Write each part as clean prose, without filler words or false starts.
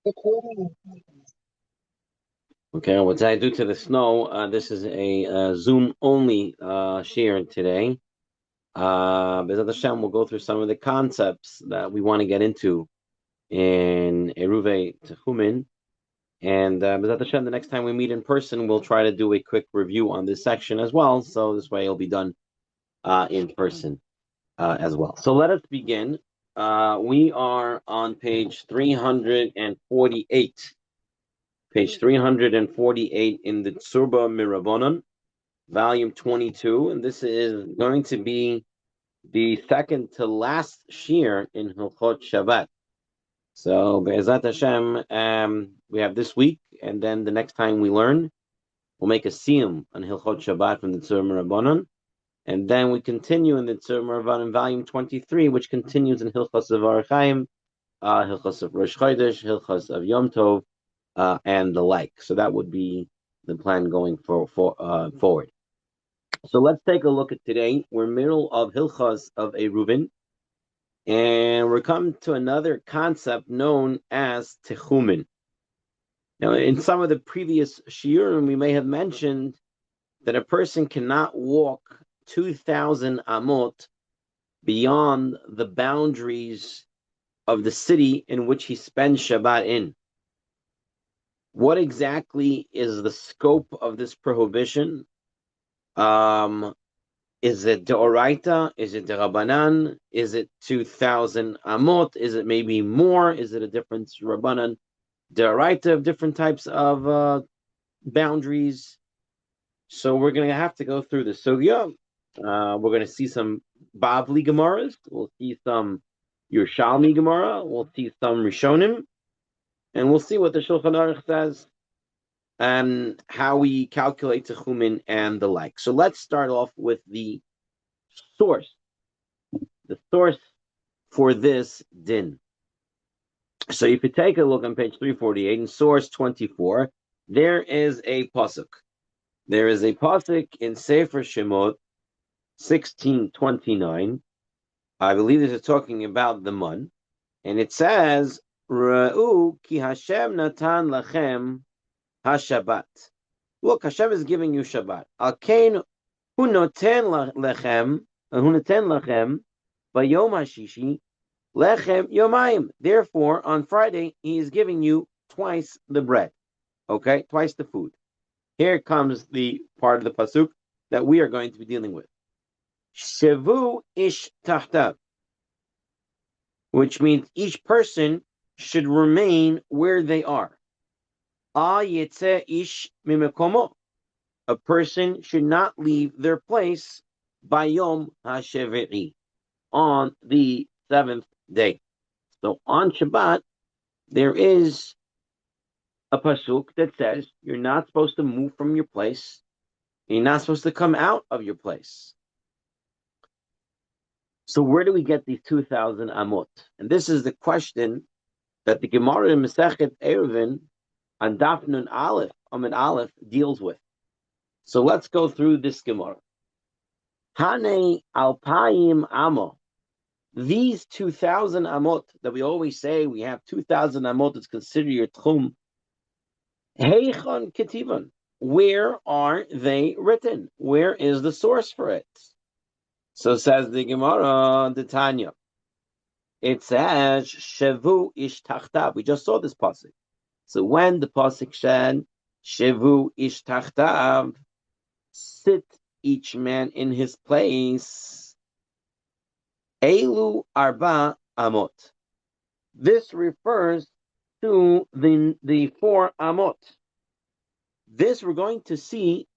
Okay, what did I do to the snow? This is a Zoom only share today. B'ezrat Hashem, we'll go through some of the concepts that we want to get into in Eruv Techumin. And B'ezrat Hashem, the next time we meet in person, we'll try to do a quick review on this section as well. So this way it'll be done in person as well. So let us begin. We are on page 348. Page 348 in the Tzurba Mirabonon, volume 22, and this is going to be the second to last shir in Hilchot Shabbat. So, Be'ezat Hashem, we have this week, and then the next time we learn, we'll make a siyum on Hilchot Shabbat from the Tzurba Mirabonon, and then we continue in the Tzurba Mirabonon, volume 23, which continues in Hilchos of Arachaim, Hilchos of Rosh Chodesh, Hilchos of Yom Tov, and the like. So that would be the plan going forward. So let's take a look at today. We're middle of Hilchas of Eruvin, and we're coming to another concept known as Techumin. Now, in some of the previous shiurim, we may have mentioned that a person cannot walk 2,000 amot beyond the boundaries of the city in which he spends Shabbat in. What exactly is the scope of this prohibition? Is it deoraita? Is it derabanan? Is it 2,000 amot? Is it maybe more? Is it a different rabbanan deoraita of different types of boundaries? So we're going to have to go through the sugya. We're going to see some Bavli Gemaras. We'll see some Yerushalmi Gemara. We'll see some Rishonim. And we'll see what the Shulchan Aruch says and how we calculate Techumin and the like. So let's start off with the source for this din. So if you take a look on page 348 in source 24, there is a pasuk. There is a pasuk in Sefer Shemot 16:29. I believe this is talking about the mun, and it says, Ra'u ki Hashem natan lachem HaShabbat. Look, Hashem is giving you Shabbat. Alkein hu noten lechem bayom hashishi lechem yomayim. Therefore, on Friday, he is giving you twice the bread. Okay, twice the food. Here comes the part of the pasuk that we are going to be dealing with. Shevu ish tahtav, which means each person should remain where they are. Ish mimekomo. A person should not leave their place bayom hashevi'i, on the seventh day. So on Shabbat, there is a pasuk that says you're not supposed to move from your place. You're not supposed to come out of your place. So where do we get these 2,000 amot? And this is the question that the Gemara in Masechet Eruvin and Daf Nun Aleph, Amid Aleph, deals with. So let's go through this Gemara. Hane alpayim amo. These 2,000 amot that we always say we have 2,000 amot is considered your tchum. Heichon ketivan. Where are they written? Where is the source for it? So says the Gemara, the Tanya. It says shevu ish tachtav. We just saw this pasuk. So when the pasuk said, Shevu ish tachtav, sit each man in his place, Elu arba amot. This refers to the 4 amot. This we're going to see,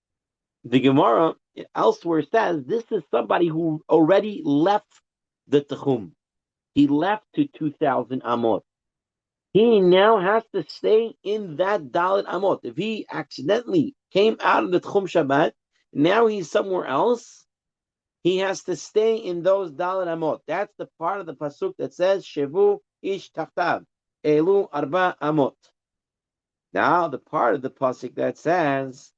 the Gemara elsewhere says, this is somebody who already left the Techum. He left to 2,000 amot. He now has to stay in that Dalit Amot. If he accidentally came out of the Tchum Shabbat, now he's somewhere else, he has to stay in those Dalit Amot. That's the part of the Pasuk that says, Shevu ish tachtav, Elu arba Amot. Now, the part of the Pasuk that says,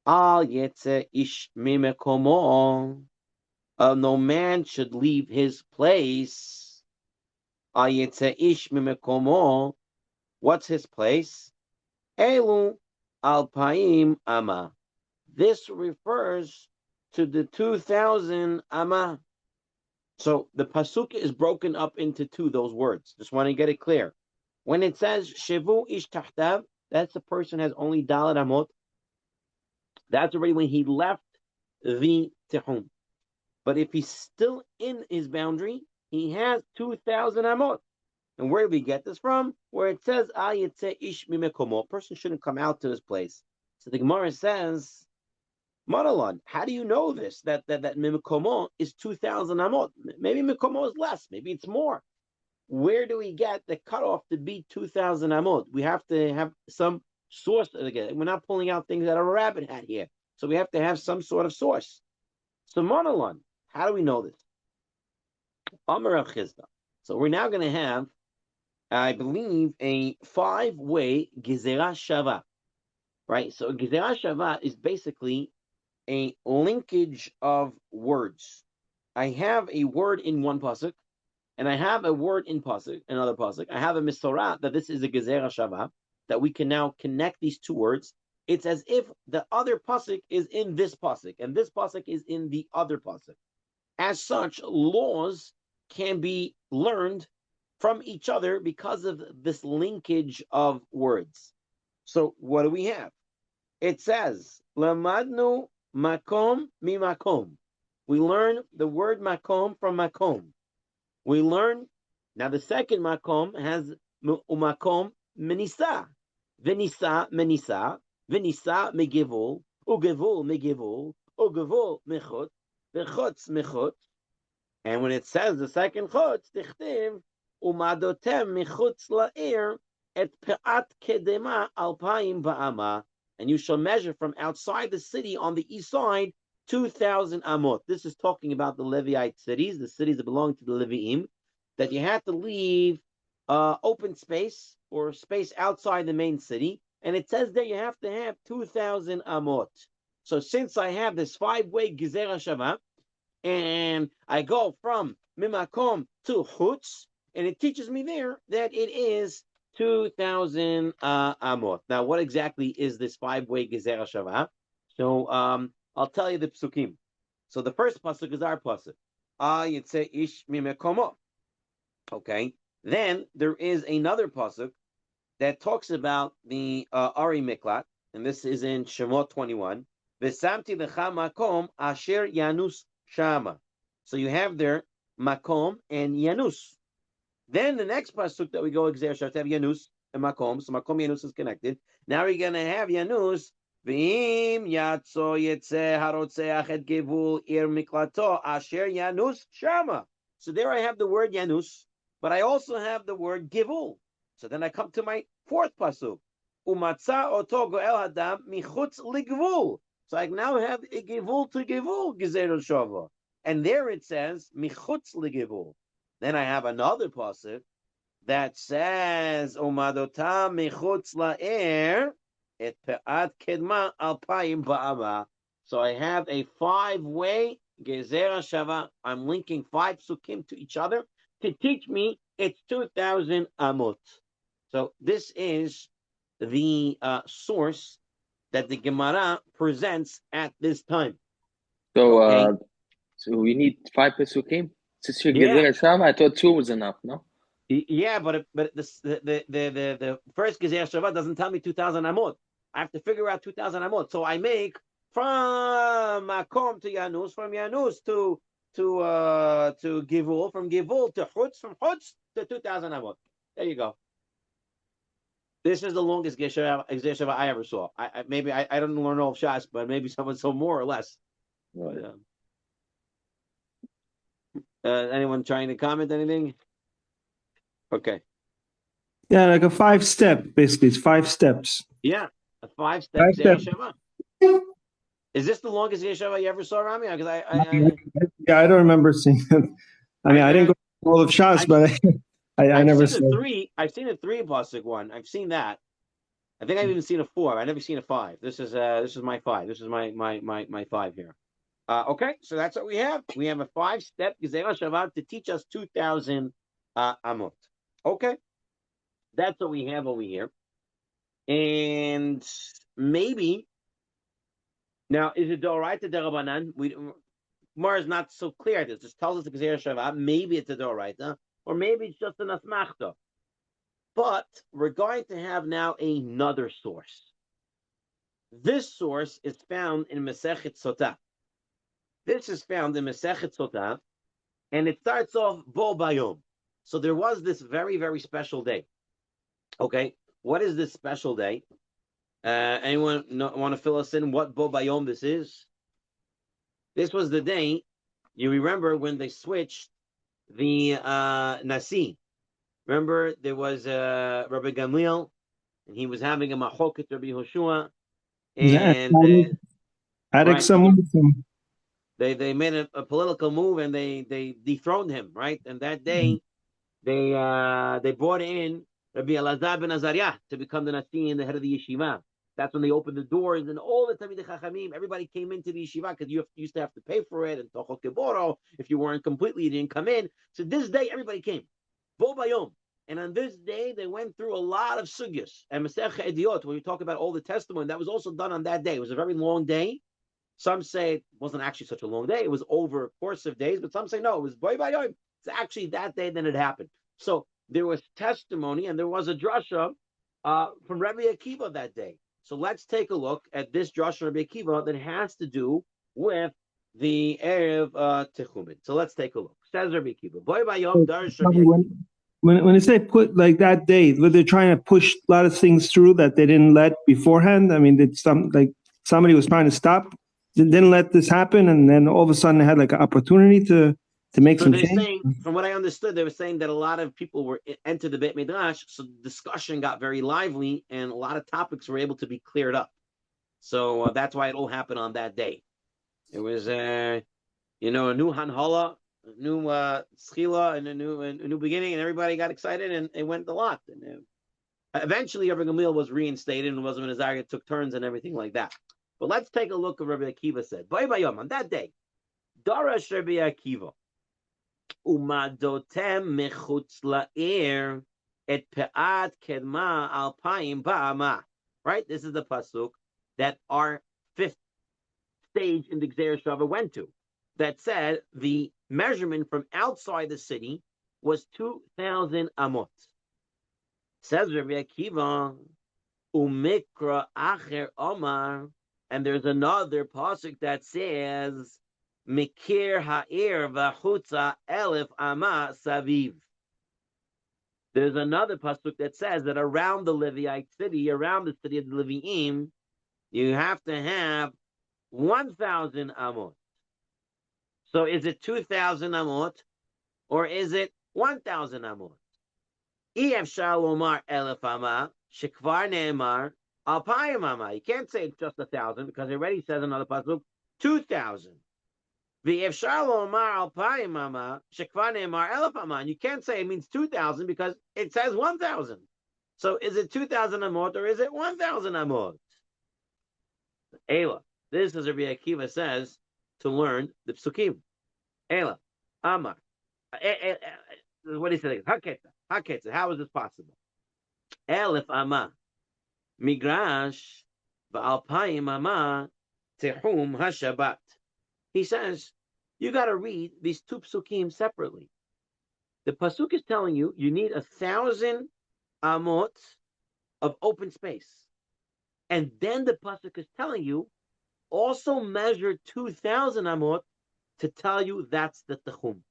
Al yetze ish mimekomo, no man should leave his place. Al yetze ish mimekomo, What's his place? Elu alpaim ama. This refers to the 2,000 ama. So the pasuk is broken up into two, those words. Just want to get it clear. When it says Shevu ish tahtav, that's the person has only dalad amot. That's already when he left the Tehum. But if he's still in his boundary, he has 2,000 amot. And where do we get this from? Where it says, ish mimekomo. A person shouldn't come out to his place. So the Gemara says, Manalon, how do you know this? That mimekomo is 2,000 amot. Maybe mimekomo is less. Maybe it's more. Where do we get the cutoff to be 2,000 amot? We have to have some source. Again, we're not pulling out things out of a rabbit hat here. So we have to have some sort of source. So Manalon, how do we know this? Amar of Chizda. So we're now going to have, I believe, a 5-way Gezerah Shava. Right? So Gezerah Shava is basically a linkage of words. I have a word in one pasuk, and I have a word in pasuk, another pasuk. I have a misorah that this is a Gezerah Shava, that we can now connect these two words. It's as if the other pasuk is in this pasuk, and this pasuk is in the other pasuk. As such, laws can be learned from each other because of this linkage of words. So what do we have? It says, Lamadnu makom mi makom. We learn the word makom from makom. We learn, now the second makom has umakom menisa. Venisa menisa. Venisa megivul. Ugivul megivul. Ugivul mechut. Vechutz mechut. And when it says the second chutz, tichtiv, umadotem michutz la'ir, et pe'at kedema alpayim ba'ama. And you shall measure from outside the city on the east side 2,000 amot. This is talking about the Levite cities, the cities that belong to the Leviim, that you have to leave open space or space outside the main city. And it says there you have to have 2,000 amot. So since I have this 5-way Gezerah Shava, and I go from mimakom to chutz, and it teaches me there that it is 2,000 amot. Now, what exactly is this 5-way gezerah shava? So I'll tell you the psukim. So the first pasuk is our pasuk. Yitzeh ish mimekomo. Okay. Then there is another pasuk that talks about the Ari Miklat, and this is in Shemot 21. V'samti lecha makom asher yanus shama. So you have there makom and yanus. Then the next pasuk that we go exer shall have yanus and makom. So makom yanus is connected. Now we're gonna have yanus. V'im yatso yetzeh harotzeach et gevul ir miklato asher yanus shama. So there I have the word yanus, but I also have the word gevul. So then I come to my fourth pasuk. Umatza oto goel hadam michutz ligvul. So I now have a gevul to gevul gezerah shava, and there it says michutz ligevul. Then I have another pasuk that says umadota michutz la'er et pe'at kedma alpayim ba'ama. So I have a 5-way gezerah shava. I'm linking 5 sukim to each other to teach me it's 2,000 amot. So this is the source that the Gemara presents at this time. So, okay? So we need 5 pesukim? Since you're Yeah. Gezerah Shava, I thought 2 was enough, no? Yeah, but the first Gezerah Shava doesn't tell me 2,000 amot. I have to figure out 2,000 amot. So I make from Makom to Yanus, from Yanus to Givul, from Givul to Chutz, from Chutz to 2,000 amot. There you go. This is the longest Gezerah Shava I ever saw. I don't learn all of Shas, but maybe someone saw more or less. Right. Anyone trying to comment anything? Okay. Yeah, like a 5-step, basically. It's 5 steps. Yeah, a 5-step Gezerah Shava. Is this the longest Gezerah Shava you ever saw, Rami? Because yeah, I don't remember seeing it. I mean, I didn't go through all of Shas, but I never saw it. I've seen a 3 pasuk one. I've seen that. I think I've even seen a 4. I've never seen a 5. This is my 5. This is my 5 here. Okay, so that's what we have. We have a 5-step Gezerah Shava to teach us 2,000 amot. Okay. That's what we have over here. And maybe now is it Doraita Derabanan? Mar is not so clear. This just tells us the Gzeir Shava. Maybe it's a Doraita, or maybe it's just an Asmachta. But we're going to have now another source. This source is found in Masechet Sotah. This is found in Masechet Sotah, and it starts off Bo Bayom. So there was this very, very special day. Okay, what is this special day? Anyone want to fill us in what Bo Bayom this is? This was the day, you remember, when they switched the Nasi. Remember, there was Rabbi Gamliel, and he was having a machoket Rabbi Hoshua, and they made a political move, and they dethroned him, right? And that day, they brought in Rabbi Elazar ben Azariah to become the Nasi and the head of the yeshiva. That's when they opened the doors, and all the Talmidei Chachamim, everybody came into the yeshiva because you used to have to pay for it, and Tochot Keboro, if you weren't completely, you didn't come in. So this day, everybody came. Bo Bayom. And on this day, they went through a lot of sugyas. And Masech Ediot, when we talk about all the testimony, that was also done on that day. It was a very long day. Some say it wasn't actually such a long day. It was over a course of days, but some say no, it was Bo Bayom. It's actually that day that it happened. So there was testimony, and there was a drasha from Rabbi Akiva that day. So let's take a look at this drasha Rabbi Akiva that has to do with the Eruv Techumin. So let's take a look. Says Rabbi Akiva, Boy Bayom Darsh Rabbi Akiva. When they say put like that day, were they trying to push a lot of things through that they didn't let beforehand? I mean, did somebody was trying to stop, didn't let this happen, and then all of a sudden they had like an opportunity to make some change? Saying, from what I understood, they were saying that a lot of people were entered the Beit Midrash, so the discussion got very lively, and a lot of topics were able to be cleared up. So that's why it all happened on that day. It was, a new Hanhala, a new Schila, and a new beginning, and everybody got excited, and it went a lot. And eventually, Rabbi Gamliel was reinstated, and was when Azariah took turns and everything like that. But let's take a look at what Rabbi Akiva said. Bay Bayom, on that day, Darash Rabbi Akiva. Umadotem mechutz la'ir et pe'at kedma alpayim ba'ama. Right? This is the pasuk that our fifth stage in the Gzeir Shava went to. That said, the measurement from outside the city was 2,000 amot. Says Rabbi Akiva, umikra acher omar, and there's another pasuk that says, Mikir ha'ir v'chutza elif ama saviv. There's another pasuk that says that around the Levite city, around the city of the Leviim, you have to have 1,000 amot. So is it 2,000 amot, or is it 1,000 amot? Ef shalomar elif ama shekvar neemar alpayim ama. You can't say it's just 1,000 because it already says another pasuk 2,000. You can't say it means 2,000 because it says 1,000. So is it 2,000 amot or is it 1,000 amot? Ela. This is Rabbi Akiva says to learn the psukim. Ela. Amar. What he said. Haketza. Haketza. How is this possible? Elif ama. Migrash. Ba'alpayim ama. Tehum hashabat. He says, you got to read these two psukim separately. The pasuk is telling you need 1,000 amot of open space. And then the pasuk is telling you, also measure 2,000 amot to tell you that's the Techum.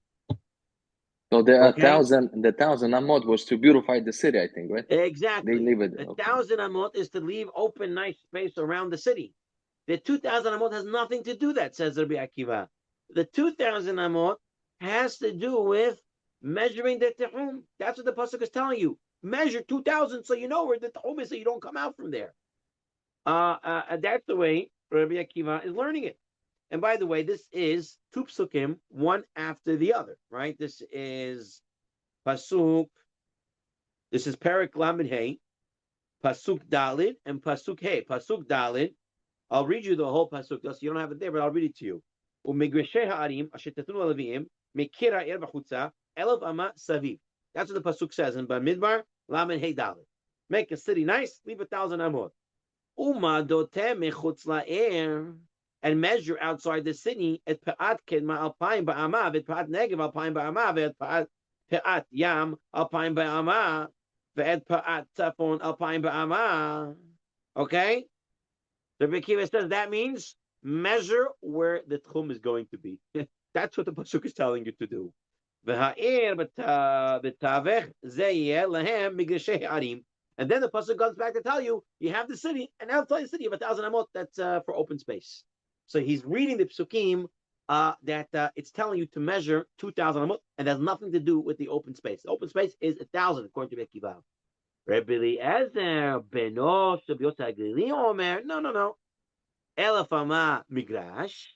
So the 1,000 amot was to beautify the city, I think, right? Exactly. They leave it. 1,000 amot is to leave open, nice space around the city. The 2,000 amot has nothing to do that, says Rabbi Akiva. The 2,000 amot has to do with measuring the Techum. That's what the pasuk is telling you. Measure 2,000 so you know where the Techum is, so you don't come out from there. That's the way Rabbi Akiva is learning it. And by the way, this is two psukim, one after the other, right? This is pasuk. This is Perek Lamed Hey, pasuk Dalid, and pasuk Hey. Pasuk Dalid. I'll read you the whole pasuk. So you don't have it there, but I'll read it to you. That's what the pasuk says in Bamidbar, Lamed Hey Dalet. Make a city nice, leave 1,000 amot. Uma dotem mechutz la'er, and measure outside the city et pe'at kedma alpayim ba'ama, et pe'at negev alpayim ba'ama, et pe'at yam alpayim ba'ama, et pe'at tzafon alpayim ba'ama. Okay? The Rebbe Akiva says that means measure where the tchum is going to be. That's what the pasuk is telling you to do. And then the pasuk comes back to tell you have the city, and outside the city you have 1,000 amot. That's for open space. So he's reading the psukim that it's telling you to measure 2,000 amot, and has nothing to do with the open space. The open space is 1,000 according to Bekiva. Rabbi Eliezer beno Shabbos Haglili Omer, no. Elef ama migrash.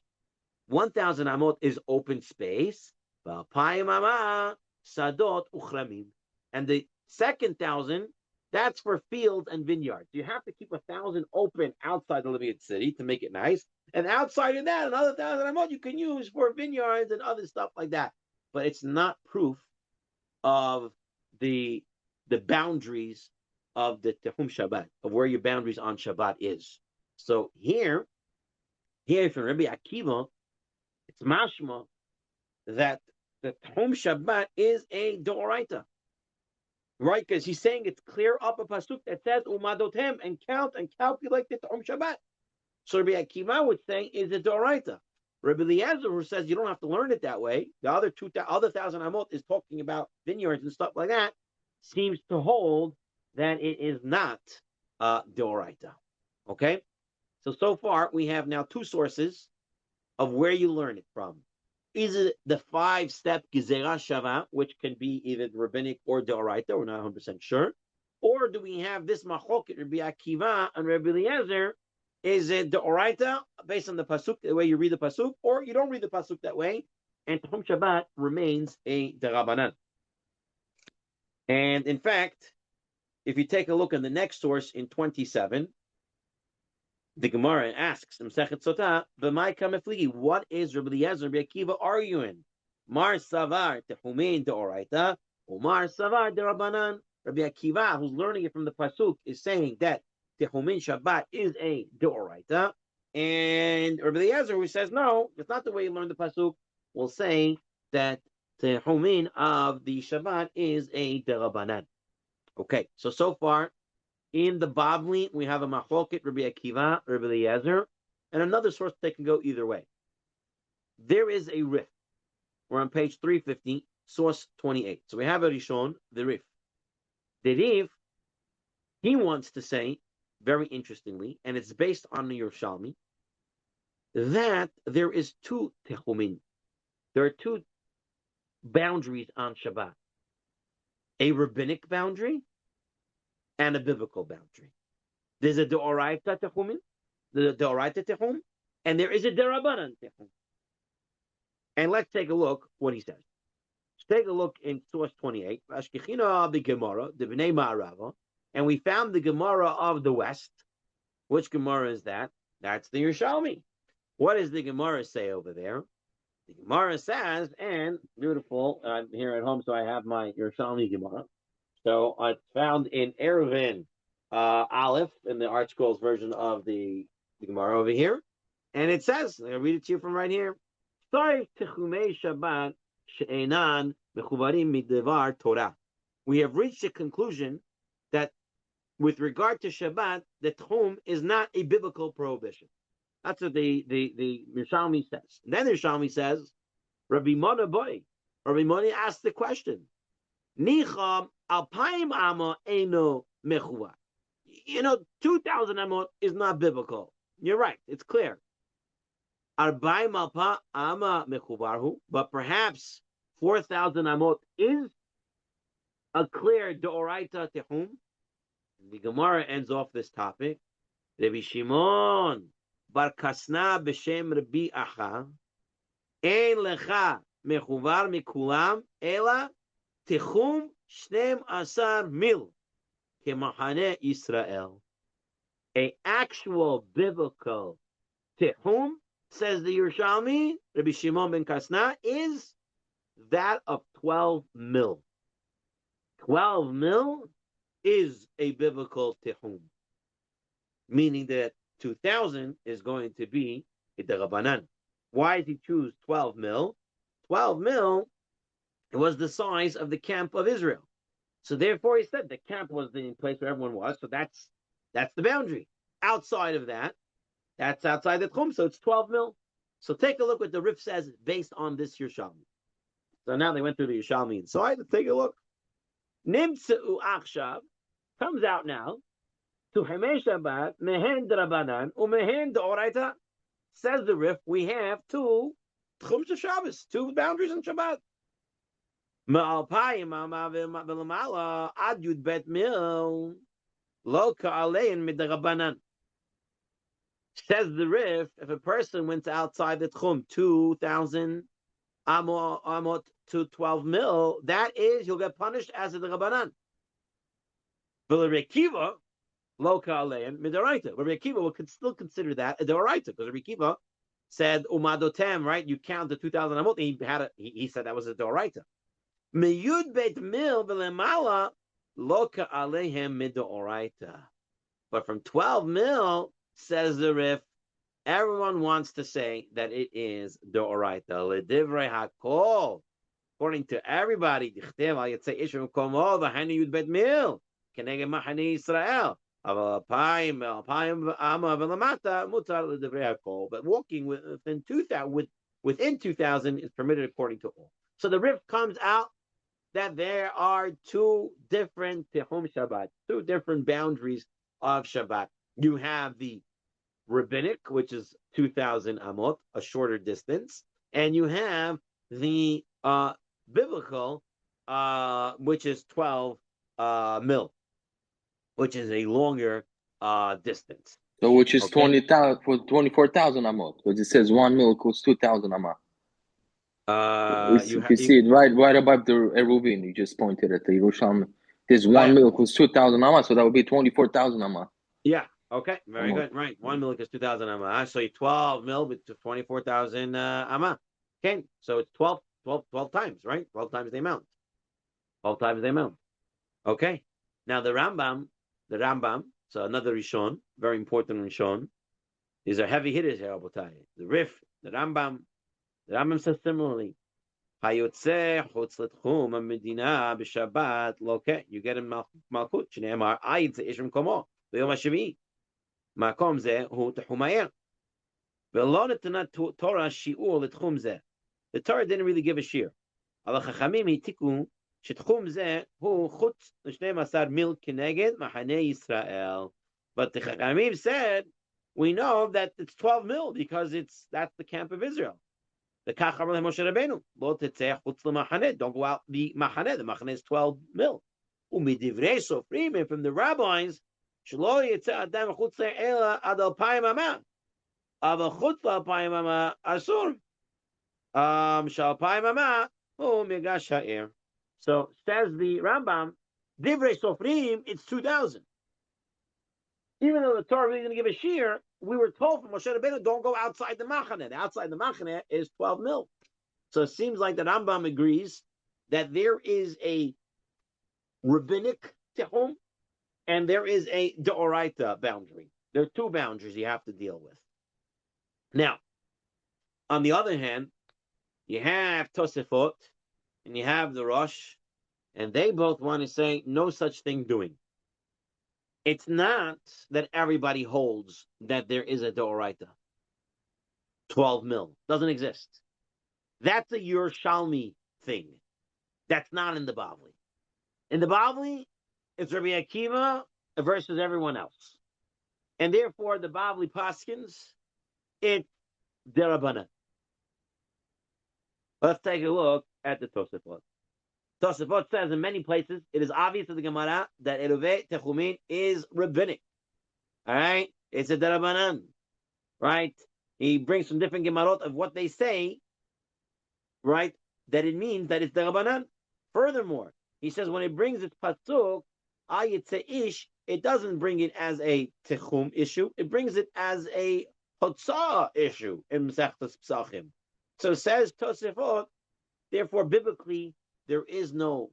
1,000 amot is open space. V'alpayim ama sadot uchramim. And the second 1,000, that's for fields and vineyards. You have to keep 1,000 open outside the limited city to make it nice. And outside of that, another 1,000 amot you can use for vineyards and other stuff like that. But it's not proof of the boundaries of the Tehum Shabbat, of where your boundaries on Shabbat is. So here from Rabbi Akiva, it's mashma that the Tehum Shabbat is a Doraita. Right? Because he's saying it's clear up a pasuk that says Umadotem and count and calculate the Tehum Shabbat. So Rabbi Akiva would say is a Doraita. Rabbi Eliezer, who says you don't have to learn it that way, the other 1,000 amot is talking about vineyards and stuff like that, seems to hold that it is not Doraita. Okay? So far, we have now two sources of where you learn it from. Is it the 5-step Gezerah Shava, which can be either rabbinic or Doraita, we're not 100% sure, or do we have this Machoket, Rabbi Akiva and Rabbi Eliezer, is it Doraita, based on the Pasuk, the way you read the Pasuk, or you don't read the Pasuk that way, and Tehum Shabbat remains a Derabanan. And in fact, if you take a look at the next source in 27, the Gemara asks, Mesechet Sotah, "B'mai kamefligi?" What is Rabbi Eliezer and Rabbi Akiva arguing? Mar savar techumin deoraita, Umar savar derabanan. Rabbi Akiva, who's learning it from the pasuk, is saying that techumin Shabbat is a deoraita, and Rabbi Eliezer, who says no, it's not the way you learn the pasuk, will say that techumin of the Shabbat is a derabanan. Okay, so far. In the Bavli, we have a Machoket, Rabbi Akiva, Rabbi Eliezer, and another source that can go either way. There is a Rif. We're on page 350, source 28. So we have a Rishon, the Rif. The Rif, he wants to say, very interestingly, and it's based on the Yerushalmi, that there is two Techumin. There are two boundaries on Shabbat. A rabbinic boundary and a biblical boundary. There's a Deoraita Techumin, the Deoraita Techum, and there is a Derabanan Techum. And let's take a look what he says. Let's take a look in source 28, Ashkechina the Gemara, the Bnei Ma'arava, and we found the Gemara of the West. Which Gemara is that? That's the Yerushalmi. What does the Gemara say over there? The Gemara says, and beautiful, I'm here at home, so I have my Yerushalmi Gemara. So it's found in Eruvin Aleph, in the Art Scrolls version of the Gemara over here. And it says, I'll read it to you from right here. We have reached a conclusion that with regard to Shabbat, the Tchum is not a biblical prohibition. That's what the Yerushalmi says. And then the Yerushalmi says, Rabbi Moni asked the question, Nicham alpayim ama eno mechuva. 2,000 amot is not biblical. You're right. It's clear. Arba'im alpa ama mechuvarhu, but perhaps 4,000 amot is a clear deoraita tehum. The Gemara ends off this topic. Rabbi Shimon bar Kasna b'shem Rabbi Acha ein lecha mechuvar mikulam ela Techum 12 mil kemachane Israel. A actual biblical Techum, says the Yerushalmi, Rabbi Shimon ben Kasna, is that of 12 mil. 12 mil is a biblical tehum, meaning that 2,000 is going to be a derabanan. Why did he choose 12 mil? 12 mil, it was the size of the camp of Israel. So therefore, he said the camp was the place where everyone was. So that's the boundary. Outside of that, that's outside the Tchum. So it's 12 mil. So take a look what the Rif says based on this Yerushalmi. So now they went through the Yerushalmi inside. Let's take a look. Nimtzeu Achshav comes out now to Hemei Shabbat mehen drabanan umehen deoraita. Says the Rif, we have two Tchum Shabbos, two boundaries in Shabbat. Ma'alpayim v'lamala ad yud bet mil lo ka'alein midrabanan. Says the Rif, if a person went outside the Tchum 2,000 amot to 12 mil, that is, he'll get punished as a drabanan. But Rekiva lo ka'alein midaraita. But Rekiva will still consider that a deraita because Rekiva said umadotem, right? You count the 2,000 amot. He said that was a deraita. Meyud bet mil v'lemala loka alehem midoraita. But from 12 mil, says the Rif, everyone wants to say that it is doraita. Ledivrei hakol. According to everybody, dichtem al yitzei ish v'komo v'hani yud bet mil keneged machane Yisrael. Aval alpayim ama v'lamata mutar ledivrei hakol. But walking within 2,000 is permitted according to all. So the Rif comes out that there are two different Tehum Shabbat, two different boundaries of Shabbat. You have the rabbinic, which is 2,000 amot, a shorter distance, and you have the biblical, which is 12 mil, which is a longer distance. So which is 20,000 for 24,000 amot, because it says 1 mil equals 2,000 amot. You see it right above the Eruvin. You just pointed at the Yerushalmi. There's 1 mil equals 2,000 amah, so that would be 24,000 amah. Yeah. Okay. Very good. Right. 1 mil is 2,000 amah. So 12 mil with 24,000 amah. Okay. So it's 12 times, right? 12 times the amount. 12 times the amount. Okay. Now the Rambam. So another Rishon, very important Rishon. These are heavy hitters here, Abotai. The Rif, the Rambam. The Rambam says similarly. Hayotze chutz letchum medina b'Shabbat loke. You get in Malkut. Shneimar ayid ze ishrim komo v'yom hashvi. Makom ze hu techumayer. V'lo netanat Torah shiur letchum ze. The Torah didn't really give a shir. Aval chachamim hitiku shetchum ze hu chutz l'shnei masar mil keneged machane Yisrael. But the chachamim said we know that it's 12 mil because that's the camp of Israel. The Kach Amar Moshe Rabbeinu, Lo tetzeh chutz l'machaneh. Don't go out the machaneh. The machaneh is 12 mil. Umidivrei sofrim, from the rabbis, shelo yitzeh adam chutz le'ela ad alpayim amah. Aval chutz l'alpayim amah asur. Shalpayim amah hu migash ha'ir. So says the Rambam, divrei sofrim, it's 2,000. Even though the Torah really didn't give a shear, we were told from Moshe Rabbeinu, don't go outside the Machaneh. Outside the Machaneh is 12 mil. So it seems like the Rambam agrees that there is a rabbinic tehum and there is a deoraita boundary. There are two boundaries you have to deal with. Now, on the other hand, you have Tosefot and you have the Rosh, and they both want to say no such thing doing. It's not that everybody holds that there is a Doraita. 12 mil. Doesn't exist. That's a Yerushalmi thing. That's not in the Bavli. In the Bavli, it's Rabbi Akiva versus everyone else. And therefore, the Bavli Paskins, it's Derabana. Let's take a look at the Tosefot. Tosefot says in many places, it is obvious to the Gemara that Eruv Techumin is rabbinic. All right? It's a Darabanan. Right? He brings some different Gemarot of what they say, right? That it means that it's Darabanan. Furthermore, he says when it brings its Pasuk, Ayitze Ish, it doesn't bring it as a Techum issue. It brings it as a Hotzah issue in Masechtas Psachim. So says Tosefot, therefore, biblically, there is no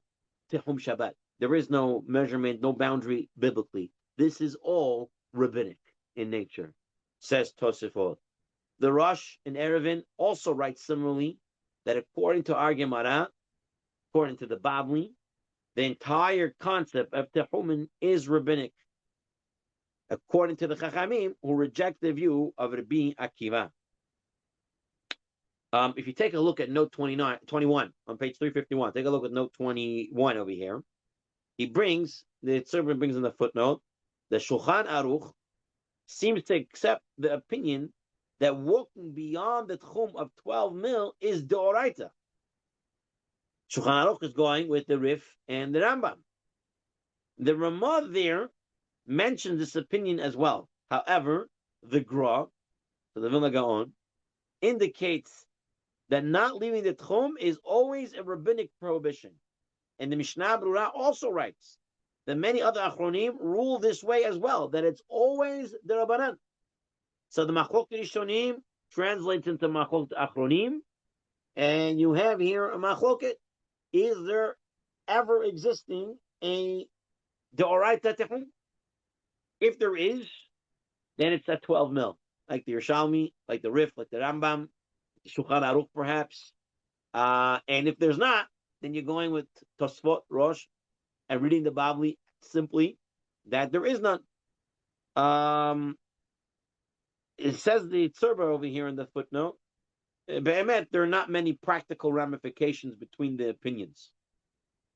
Tehum Shabbat. There is no measurement, no boundary biblically. This is all rabbinic in nature, says Tosafot. The Rosh in Eruvin also writes similarly that according to our Gemara, according to the Babli, the entire concept of Techumin is rabbinic, according to the Chachamim, who reject the view of Rabbi Akiva. If you take a look at note 21 on page 351, take a look at note 21 over here. The Tzurba brings in the footnote, the Shulchan Aruch seems to accept the opinion that walking beyond the tchum of 12 mil is Doraita. Shulchan Aruch is going with the Rif and the Rambam. The Ramah there mentions this opinion as well. However, the Gra, so the Vilna Gaon, indicates that not leaving the tchum is always a rabbinic prohibition. And the Mishnah Brura also writes that many other Achronim rule this way as well, that it's always the Rabbanan. So the Machlok Rishonim translates into Machlok Achronim, and you have here a Machloket. Is there ever existing a Deoraita Techum? If there is, then it's at 12 mil, like the Yerushalmi, like the Rif, like the Rambam, the Shulchan Aruch perhaps. And if there's not, then you're going with Tosfot, Rosh, and reading the Babli simply that there is none. It says the Tzurba over here in the footnote. Be'emet, there are not many practical ramifications between the opinions,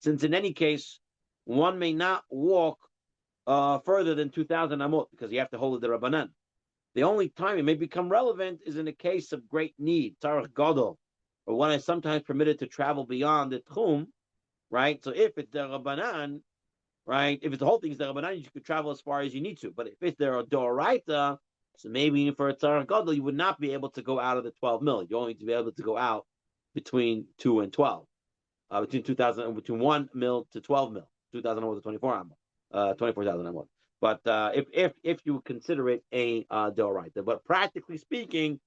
since in any case, one may not walk further than 2,000 amot because you have to hold the Rabbanan. The only time it may become relevant is in a case of great need, Tzarech Gadol, or one is sometimes permitted to travel beyond the Tchum, right? So if it's the Rabbanan, right, if it's the whole thing is the Rabbanan, you could travel as far as you need to. But if it's the Doraita, so maybe for a Tzarech Gadol, you would not be able to go out of the 12 mil. You're only to be able to go out between 2 and 12, between 1 mil to 12 mil, 2,000 to 24,000 amot. But if you consider it a Doraita, but practically speaking,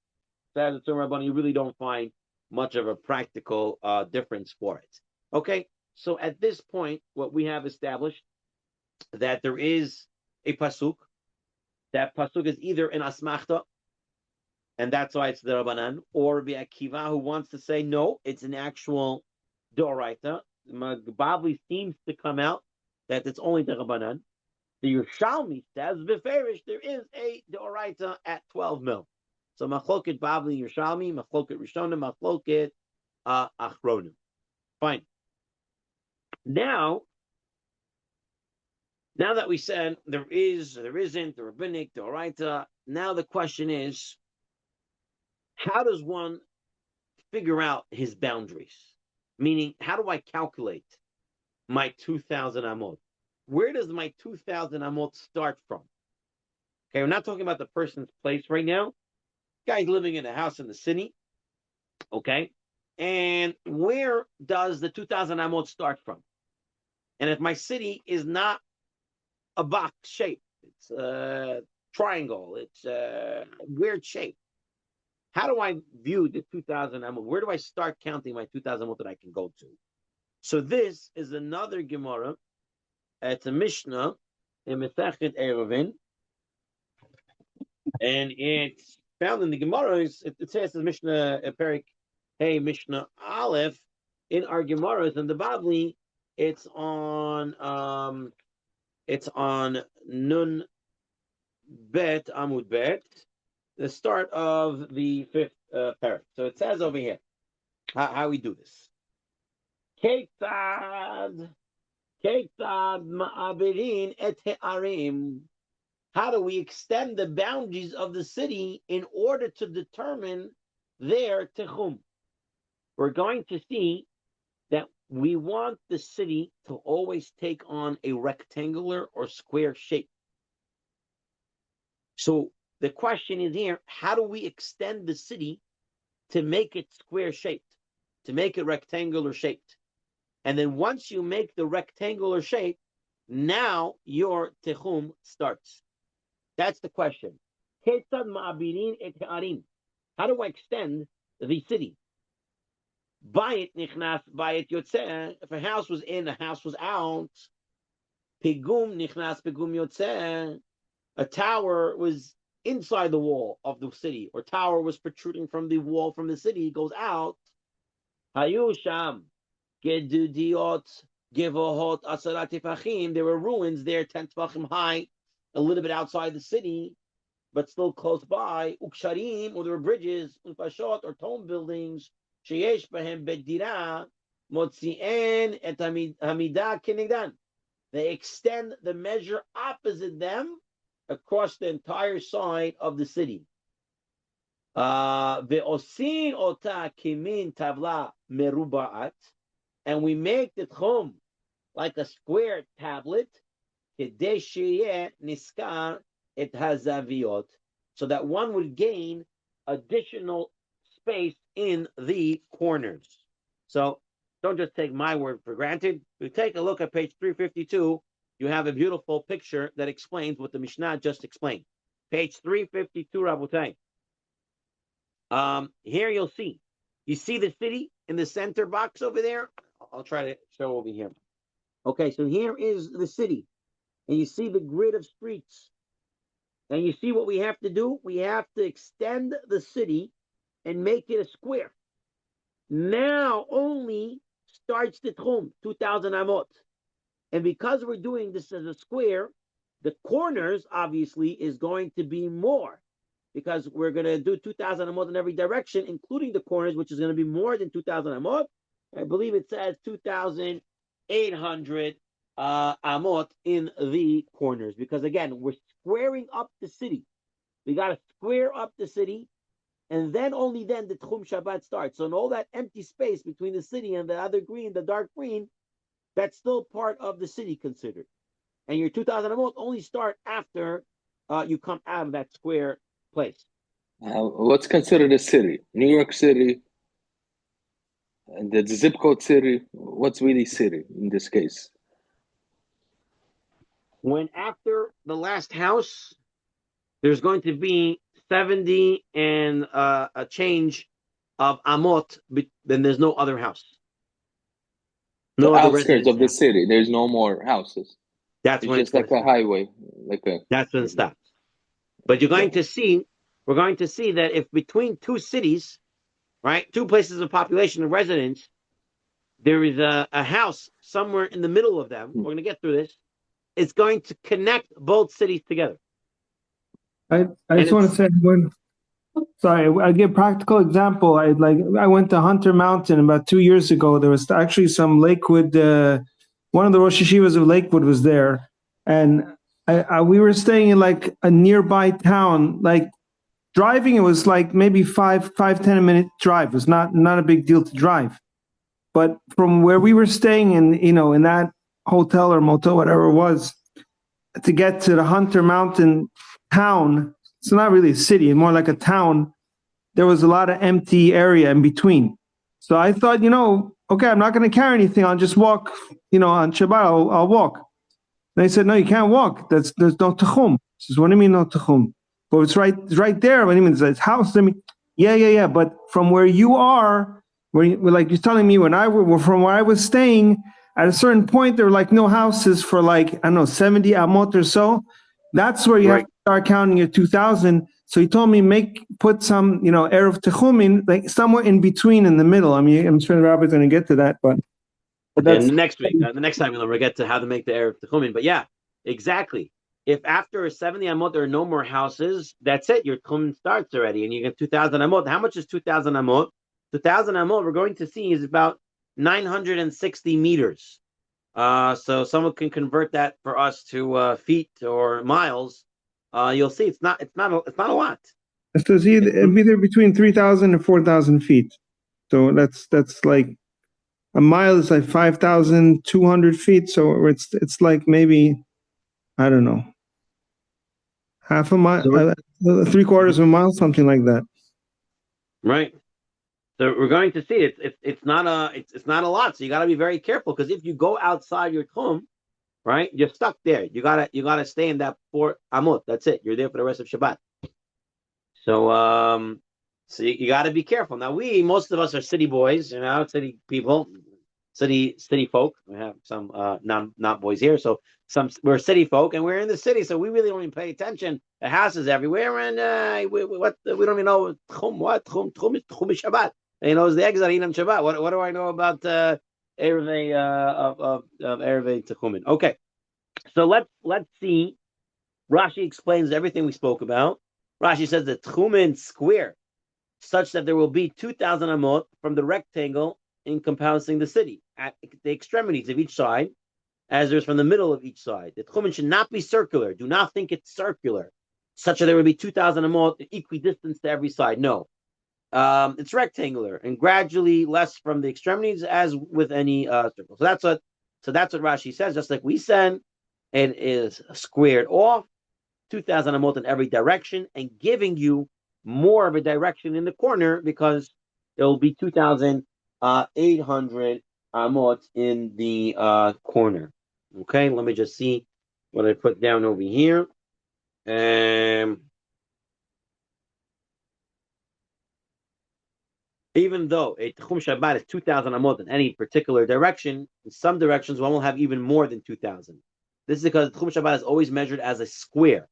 says the Tzurba, you really don't find much of a practical difference for it. Okay, so at this point, what we have established that there is a pasuk. That pasuk is either an asmachta, and that's why it's the Rabbanan, or Rabbi Akiva, who wants to say no, it's an actual Doraita. Babli seems to come out that it's only the Rabbanan. The Yerushalmi says beferish there is a Doraita at 12 mil. So machloket Babli Yerushalmi, machloket Rishonim, machloket Achronim. Fine. Now that we said there isn't, the rabbinic, the oraita, now the question is, how does one figure out his boundaries? Meaning, how do I calculate my 2,000 amot? Where does my 2,000 amot start from? Okay, we're not talking about the person's place right now. Guy's living in a house in the city. Okay, and where does the 2,000 amot start from? And if my city is not a box shape, it's a triangle, it's a weird shape, how do I view the 2,000 amot? Where do I start counting my 2,000 amot that I can go to? So this is another Gemara. It's a Mishnah in Masechet Eruvin, and it's found in the Gemara. It says the Mishnah Perik Hey Mishnah Aleph in our Gemaras and the Babli. It's on Nun Bet Amud Bet, the start of the 5th parak. So it says over here how we do this. Ketzad ma'abirin et he'arim. How do we extend the boundaries of the city in order to determine their techum? We're going to see that we want the city to always take on a rectangular or square shape. So the question is here, how do we extend the city to make it square shaped, to make it rectangular shaped? And then once you make the rectangular shape, now your techum starts. That's the question. How do I extend the city? Bayit nichnas, bayit yotzeh. If a house was in, a house was out. Pigum nichnas pigum yotzeh. A tower was inside the wall of the city, or tower was protruding from the wall from the city, goes out. Hayu sham gedudiot gevohot asarat tefachim. There were ruins there, 10 tefachim high, a little bit outside the city, but still close by. Uksharim, or there were bridges, ufashot, or tomb buildings. Sheyesh bahem bedira motzien et hamidah kinigdan. They extend the measure opposite them across the entire side of the city. Ve'osin ota kimin tavla merubaat, and we make the tchum like a square tablet, kedei sheyeh niskar et hazaviot, so that one would gain additional space in the corners. So don't just take my word for granted. If you take a look at page 352, you have a beautiful picture that explains what the Mishnah just explained. Page 352, Rabotai. Here you'll see. You see the city in the center box over there? I'll try to show over here. Okay, so here is the city. And you see the grid of streets. And you see what we have to do? We have to extend the city and make it a square. Now only starts the tchum, 2,000 amot. And because we're doing this as a square, the corners, obviously, is going to be more. Because we're going to do 2,000 amot in every direction, including the corners, which is going to be more than 2,000 amot. I believe it says 2,800 amot in the corners. Because, again, we're squaring up the city. We got to square up the city, and then only then the Tchum Shabbat starts. So in all that empty space between the city and the other green, the dark green, that's still part of the city considered. And your 2,000 amot only start after you come out of that square place. What's considered a city? New York City, and the zip code city. What's really city in this case? When after the last house, there's going to be 70 and a change of amot, then there's no other house. No the outskirts of the city, there's no more houses. That's when it's just like a highway, That's when it stops. But we're going to see that if between two cities, right, two places of population of residents, there is a house somewhere in the middle of them. We're going to get through this. It's going to connect both cities together. I just want to say I give a practical example. I went to Hunter Mountain about 2 years ago. There was actually some Lakewood. One of the Rosh Hashivas of Lakewood was there, and we were staying in like a nearby town. Like driving, it was like maybe 10 minute drive. It was not a big deal to drive, but from where we were staying in that hotel or motel, whatever it was, to get to the Hunter Mountain town. It's not really a city, more like a town. There was a lot of empty area in between. So I thought, okay, I'm not going to carry anything. I'll just walk, on Shabbat, I'll walk. And they said, no, you can't walk. There's no Techum. I says, what do you mean no Techum? But it's right there. What do you mean? It's house. Yeah. But from where you are, like you're telling me, from where I was staying, at a certain point, there were like no houses for 70 amot or so. That's where you have to start counting your 2,000. So he told me put some, Eruv Techumin, like somewhere in between in the middle. I mean, I'm sure the rabbi's going to get to that, but that's next week. The next time we'll get to how to make the Eruv Techumin. But yeah, exactly. If after 70 amot there are no more houses, that's it. Your Techumin starts already, and you get 2,000 amot. How much is 2,000 amot? 2,000 amot we're going to see is about 960 meters. So someone can convert that for us to feet or miles. You'll see it's not a lot. It says either between 3,000 and 4,000 feet. So that's like a mile is like 5,200 feet. So it's like maybe, I don't know, half a mile, 3/4 of a mile, something like that. Right. So we're going to see it's not a lot. So you got to be very careful, because if you go outside your tchum, right, you're stuck there. You gotta stay in that 4 amot. That's it. You're there for the rest of Shabbat. So you got to be careful. Now most of us are city boys, city people. city folk. We have some not boys here, so we're city folk, and we're in the city, so we really don't even pay attention. The houses everywhere, and we don't even know tchum is Shabbat. You know, it's the eggs that I eat on Shabbat. What do I know about Eruv of Eruv Techumin? Okay, so let's see. Rashi explains everything we spoke about. Rashi says the Techumin square, such that there will be 2,000 amot from the rectangle encompassing the city at the extremities of each side, as there's from the middle of each side. The Techumin should not be circular. Do not think it's circular, such that there will be 2,000 amot equidistant to every side. No. It's rectangular and gradually less from the extremities, as with any circle. So that's what Rashi says. Just like we said, it is squared off, 2,000 amot in every direction, and giving you more of a direction in the corner because there will be 2,800 amot in the corner. Okay, let me just see what I put down over here. Even though a Tchum Shabbat is 2,000 amot in any particular direction, in some directions one will have even more than 2,000. This is because Tchum Shabbat is always measured as a square,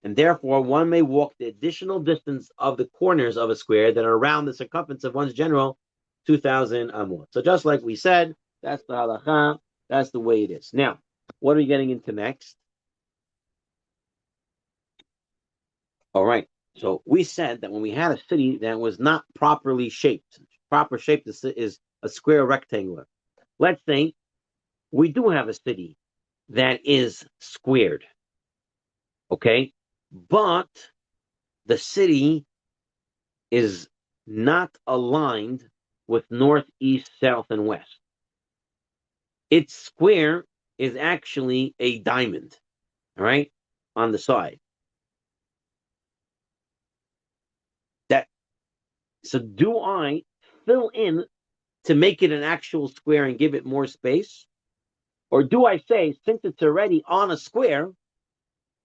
and therefore one may walk the additional distance of the corners of a square that are around the circumference of one's general 2,000 amot. So just like we said, that's the halacha, that's the way it is. Now, what are we getting into next? All right. So we said that when we had a city that was not properly shaped, proper shape is a square rectangular. Let's say we do have a city that is squared, okay? But the city is not aligned with north, east, south, and west. Its square is actually a diamond, all right, on the side. So do I fill in to make it an actual square and give it more space? Or do I say, since it's already on a square,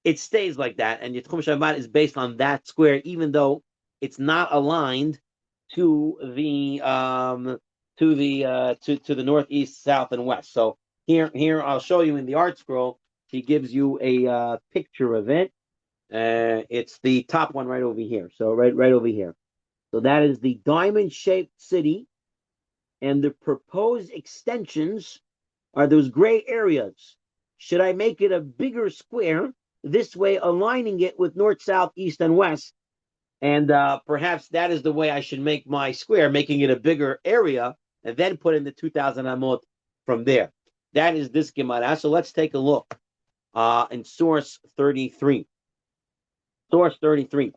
it stays like that, and Yitchum Shabbat is based on that square, even though it's not aligned to the northeast, south, and west. So here I'll show you in the art scroll. He gives you a picture of it. It's the top one right over here. So right over here. So that is the diamond-shaped city, and the proposed extensions are those gray areas. Should I make it a bigger square, this way aligning it with north, south, east, and west? And perhaps that is the way I should make my square, making it a bigger area, and then put in the 2,000 amot from there. That is this Gemara. So let's take a look in source 33. Source 33.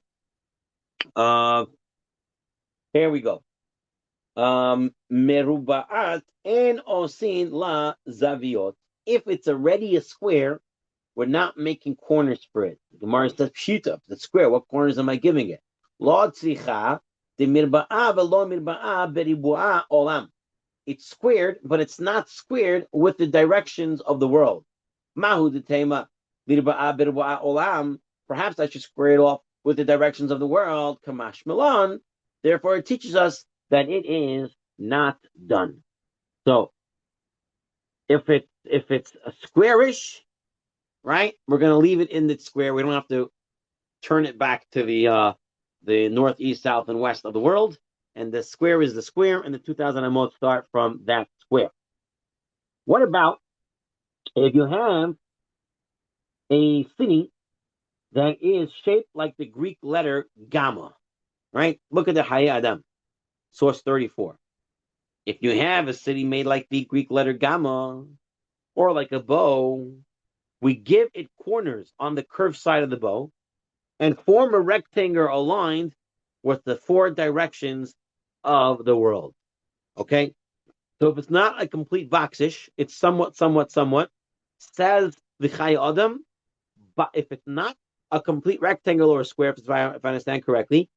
Here we go. Meruba'at en osin la zaviot. If it's already a square, we're not making corners for it. The Gemara says pshita, the square. What corners am I giving it? Lo tzricha de mirba'a velo mirba'a beribu'a olam. It's squared, but it's not squared with the directions of the world. Mahu de tema mirba'a beribu'a olam. Perhaps I should square it off with the directions of the world. Kamash Milan. Therefore, it teaches us that it is not done. So, if it's a squarish, right, we're going to leave it in the square. We don't have to turn it back to the north, east, south, and west of the world. And the square is the square, and the 2,000 amot start from that square. What about if you have a city that is shaped like the Greek letter gamma? Right? Look at the Hayy Adam, source 34. If you have a city made like the Greek letter gamma, or like a bow, we give it corners on the curved side of the bow and form a rectangle aligned with the four directions of the world. Okay? So if it's not a complete boxish, it's somewhat, says the Hayy Adam, but if it's not a complete rectangle or a square, if I understand correctly,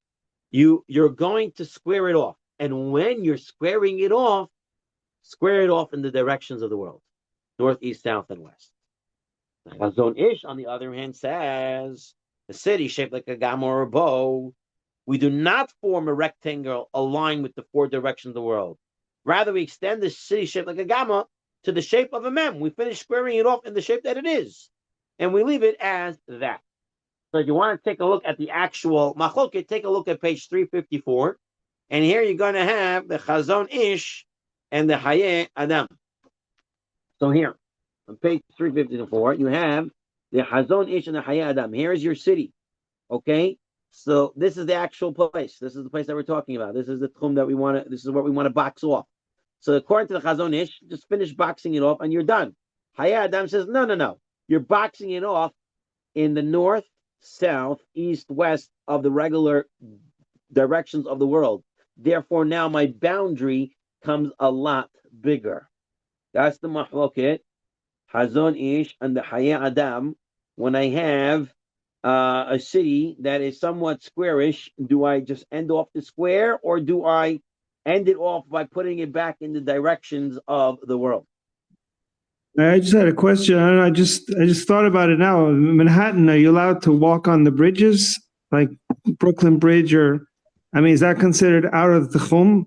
you're going to square it off. And when you're squaring it off, square it off in the directions of the world. North, east, south, and west. Chazon Ish, on the other hand, says the city shaped like a gamma or a bow. We do not form a rectangle aligned with the four directions of the world. Rather, we extend the city shape like a gamma to the shape of a mem. We finish squaring it off in the shape that it is, and we leave it as that. So if you want to take a look at the actual machloket, take a look at page 354. And here you're going to have the Chazon Ish and the Hayeh Adam. So here, on page 354, you have the Chazon Ish and the Hayeh Adam. Here is your city, okay? So this is the actual place. This is the place that we're talking about. This is the tchum that we want to, this is what we want to box off. So according to the Chazon Ish, just finish boxing it off and you're done. Hayeh Adam says, no. You're boxing it off in the north, south, east, west of the regular directions of the world. Therefore, now my boundary comes a lot bigger. That's the mahloket, Hazon Ish, and the Hayeh Adam. When I have a city that is somewhat squarish, do I just end off the square, or do I end it off by putting it back in the directions of the world? I just had a question. I just thought about it now. In Manhattan, are you allowed to walk on the bridges, like Brooklyn Bridge, or I mean, is that considered out of the Tchum?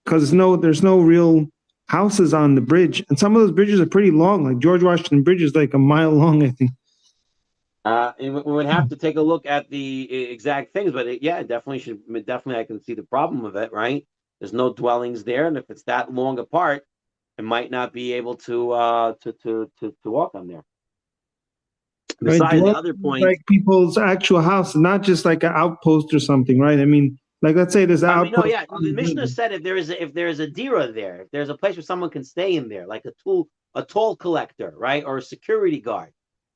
Because there's no real houses on the bridge, and some of those bridges are pretty long. Like George Washington Bridge is like a mile long, I think. And we would have to take a look at the exact things, but definitely I can see the problem of it, right? There's no dwellings there, and if it's that long apart, it might not be able to walk on there. Besides, the other point, like people's actual house, not just like an outpost or something, right? I mean, like let's say there's an outpost. The Mishnah said if there is a dira there, if there's a place where someone can stay in there, like a toll collector, right, or a security guard,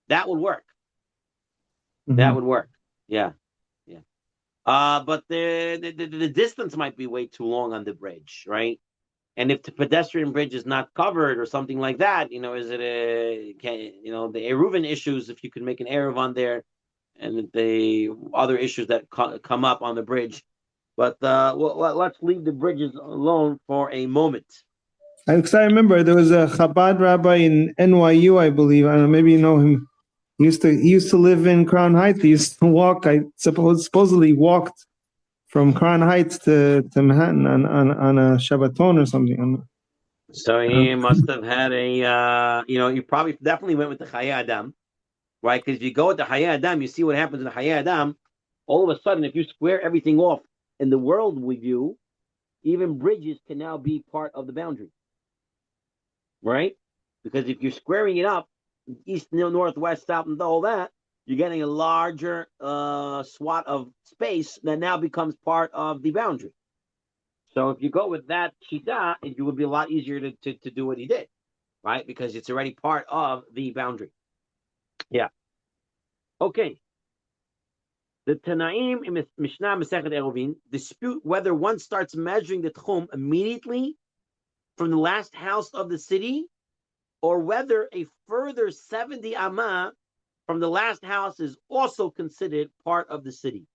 that would work. Mm-hmm. That would work. Yeah. But the distance might be way too long on the bridge, right? And if the pedestrian bridge is not covered or something like that, is it the Eruv issues, if you can make an Eruv on there, and the other issues that come up on the bridge. But let's leave the bridges alone for a moment. Because I remember there was a Chabad rabbi in NYU, I believe. I don't know, maybe you know him. He used to live in Crown Heights. He used to walk. I supposedly walked from Crown Heights to Manhattan on a Shabbaton or something. So he must have had you probably definitely went with the Hayeh Adam, right? Because if you go with the Hayeh Adam, you see what happens in the Hayeh Adam. All of a sudden, if you square everything off in the world we view, even bridges can now be part of the boundary, right? Because if you're squaring it up, east, north, west, south, and all that, you're getting a larger swat of space that now becomes part of the boundary. So if you go with that shita, it would be a lot easier to do what he did, right? Because it's already part of the boundary. Yeah. Okay. The Tanaim in Mishnah Masechet Eruvin dispute whether one starts measuring the Tchum immediately from the last house of the city, or whether a further 70 amah from the last house is also considered part of the city.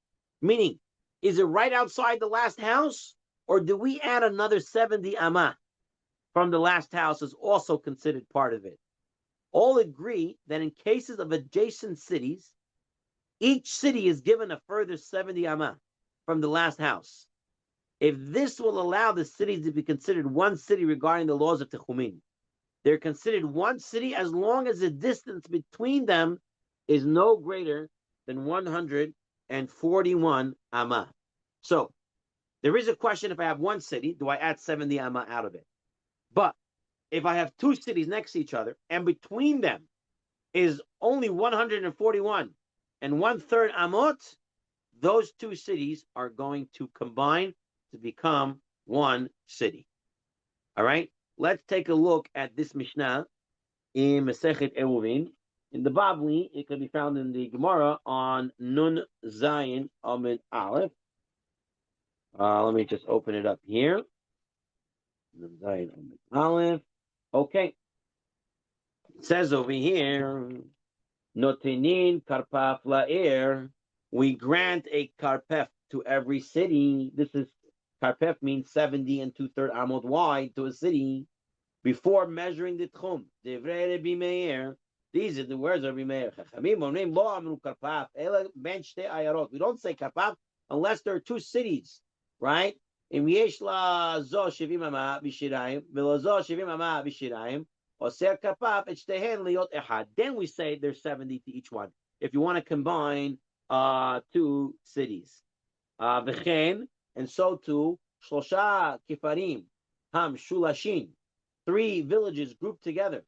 Meaning, is it right outside the last house, or do we add another 70 amah from the last house is also considered part of it? All agree that in cases of adjacent cities, each city is given a further 70 amah from the last house. If this will allow the cities to be considered one city regarding the laws of Techumin, they're considered one city as long as the distance between them is no greater than 141 amah. So, there is a question, if I have one city, do I add 70 amah out of it? But if I have two cities next to each other, and between them is only 141 and 1/3 amot, those two cities are going to combine to become one city. All right? Let's take a look at this Mishnah in Masechet Eruvin. In the Babli, it can be found in the Gemara on Nun Zayin Amid Aleph. Let me just open it up here. Nun Zayin Amid Aleph. Okay. It says over here, Notinin Karpaf La'er. We grant a Karpef to every city. This is Karpef means 70 and 2/3 amot wide to a city before measuring the tchum. Devrei Rabbi Meir. These are the words of Rabbi Meir. We don't say Karpaf unless there are two cities, right? אם יש לה זו 70 אמה בשיריים, ולא זו 70 אמה בשיריים, אוסר כפיו את שתיהן להיות אחד. Then we say there's 70 to each one. If you want to combine two cities. וכן, and so too, שלושה כפרים המשולשים, 3 villages grouped together.